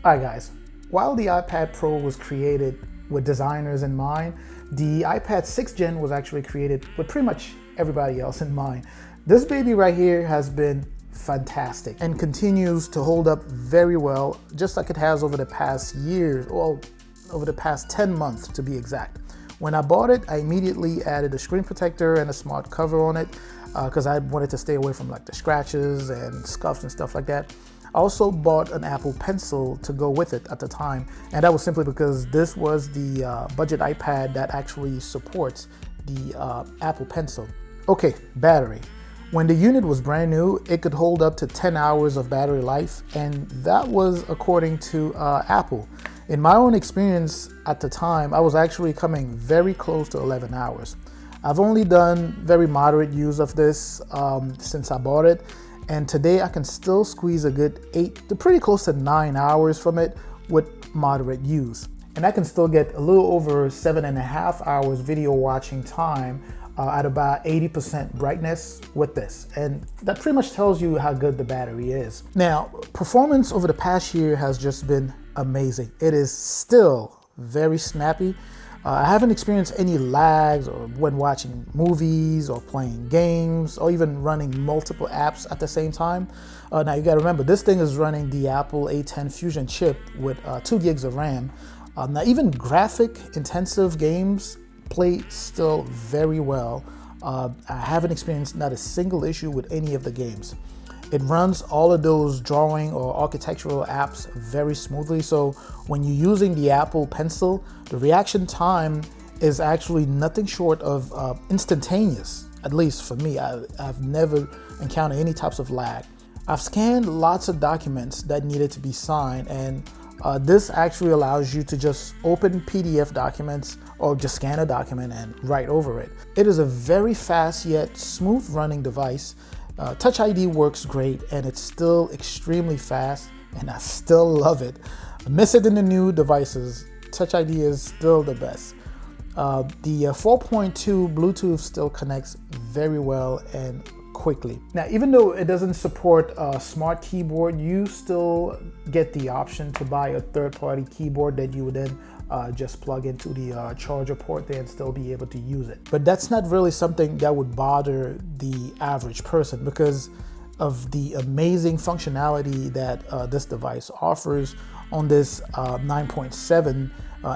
Alright guys, while the iPad Pro was created with designers in mind, the iPad 6th Gen was actually created with pretty much everybody else in mind. This baby right here has been fantastic and continues to hold up very well, just like it has over the past years, well, over the past 10 months to be exact. When I bought it, I immediately added a screen protector and a smart cover on it because I wanted to stay away from like the scratches and scuffs and stuff like that. I also bought an Apple Pencil to go with it at the time, and that was simply because this was the budget iPad that actually supports the Apple Pencil. Okay, battery. When the unit was brand new, it could hold up to 10 hours of battery life, and that was according to Apple. In my own experience at the time, I was actually coming very close to 11 hours. I've only done very moderate use of this since I bought it, and today I can still squeeze a good 8 to pretty close to 9 hours from it with moderate use. And I can still get a little over 7.5 hours video watching time at about 80% brightness with this. And that pretty much tells you how good the battery is. Now, performance over the past year has just been amazing. It is still very snappy. I haven't experienced any lags or when watching movies or playing games or even running multiple apps at the same time. Now you gotta remember, this thing is running the Apple A10 Fusion chip with 2 gigs of RAM. Now even graphic intensive games play still very well. I haven't experienced not a single issue with any of the games. It runs all of those drawing or architectural apps very smoothly. So when you're using the Apple Pencil, the reaction time is actually nothing short of instantaneous. At least for me, I've never encountered any types of lag. I've scanned lots of documents that needed to be signed, and this actually allows you to just open PDF documents or just scan a document and write over it. It is a very fast yet smooth running device. Touch ID works great, and it's still extremely fast, and I still love it. I miss it in the new devices. Touch ID is still the best. The 4.2 Bluetooth still connects very well and quickly. Now, even though it doesn't support a smart keyboard, you still get the option to buy a third-party keyboard that you would then just plug into the charger port there and still be able to use it. But that's not really something that would bother the average person because of the amazing functionality that this device offers on this 9.7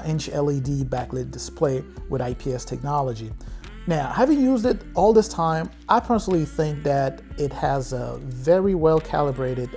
inch LED backlit display with IPS technology. Now, having used it all this time, I personally think that it has a very well calibrated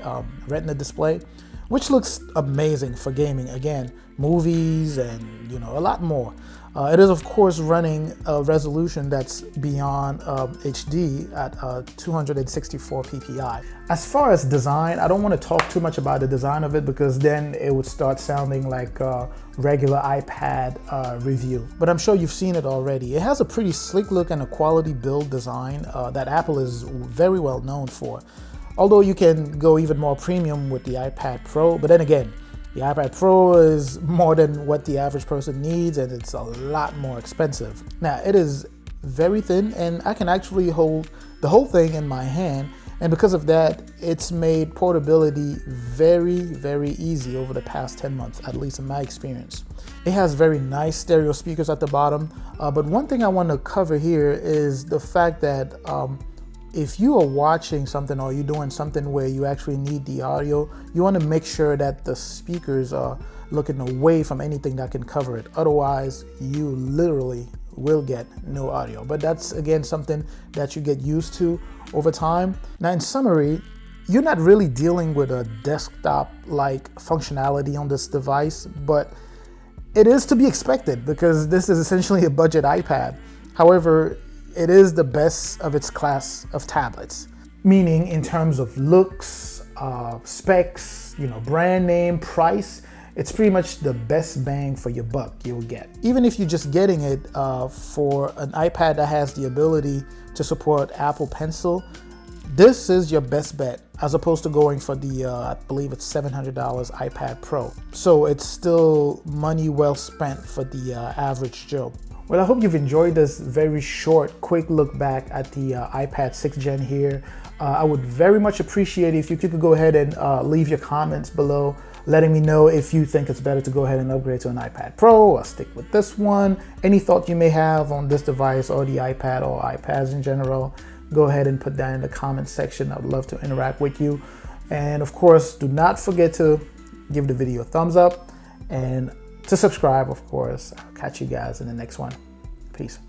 Retina display, which looks amazing for gaming. Again, movies and a lot more. It is of course running a resolution that's beyond HD at 264 ppi. As far as design, I don't want to talk too much about the design of it because then it would start sounding like a regular iPad review. But I'm sure you've seen it already. It has a pretty slick look and a quality build design that Apple is very well known for. Although you can go even more premium with the iPad Pro, but then again, the iPad Pro is more than what the average person needs, and it's a lot more expensive. Now, it is very thin, and I can actually hold the whole thing in my hand, and because of that, it's made portability very, very easy over the past 10 months, at least in my experience. It has very nice stereo speakers at the bottom, but one thing I want to cover here is the fact that if you are watching something or you're doing something where you actually need the audio, you want to make sure that the speakers are looking away from anything that can cover it. Otherwise, you literally will get no audio. But that's, again, something that you get used to over time. Now, in summary, you're not really dealing with a desktop-like functionality on this device, but it is to be expected because this is essentially a budget iPad. However, it is the best of its class of tablets, meaning in terms of looks, specs, brand name, price, it's pretty much the best bang for your buck you'll get. Even if you're just getting it for an iPad that has the ability to support Apple Pencil, this is your best bet as opposed to going for the, I believe it's $700 iPad Pro. So it's still money well spent for the average Joe. Well, I hope you've enjoyed this very short, quick look back at the iPad 6th Gen here. I would very much appreciate it if you could go ahead and leave your comments below, letting me know if you think it's better to go ahead and upgrade to an iPad Pro or stick with this one. Any thought you may have on this device or the iPad or iPads in general, go ahead and put that in the comments section. I would love to interact with you. And of course, do not forget to give the video a thumbs up and to subscribe, of course. I'll catch you guys in the next one. Peace.